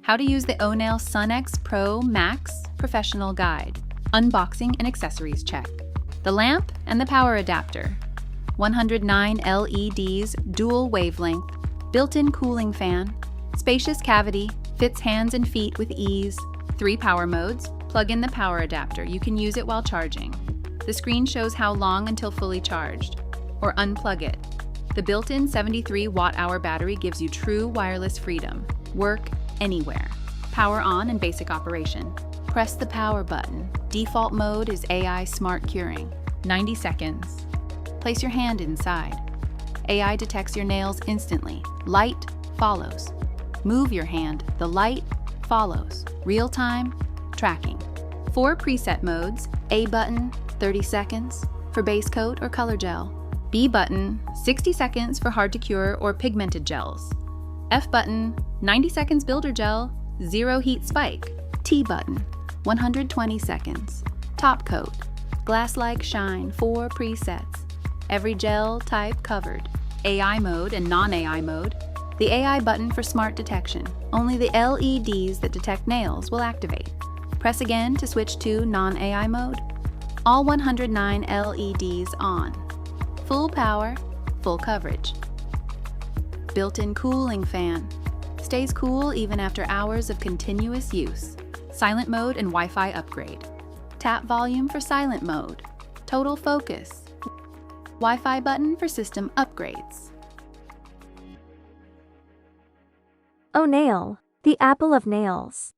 How to use the Onail Sunx Pro Max Professional Guide. Unboxing and accessories check. The lamp and the power adapter. 109 LEDs, dual wavelength, built-in cooling fan, spacious cavity, fits hands and feet with ease, 3 power modes, plug in the power adapter. You can use it while charging. The screen shows how long until fully charged, or unplug it. The built-in 73 watt-hour battery gives you true wireless freedom. Work anywhere. Power on and basic operation. Press the power button. Default mode is AI smart curing. 90 seconds. Place your hand inside. AI detects your nails instantly. Light follows. Move your hand. The light follows. Real-time tracking. 4 preset modes. A button, 30 seconds for base coat or color gel. B button, 60 seconds for hard to cure or pigmented gels. F button, 90 seconds builder gel, 0 heat spike. T button, 120 seconds. Top coat, glass-like shine, 4 presets. Every gel type covered. AI mode and non-AI mode. The AI button for smart detection. Only the LEDs that detect nails will activate. Press again to switch to non-AI mode. All 109 LEDs on. Full power, full coverage. Built-in cooling fan. Stays cool even after hours of continuous use. Silent mode and Wi-Fi upgrade. Tap volume for silent mode. Total focus. Wi-Fi button for system upgrades. Onail, the apple of nails.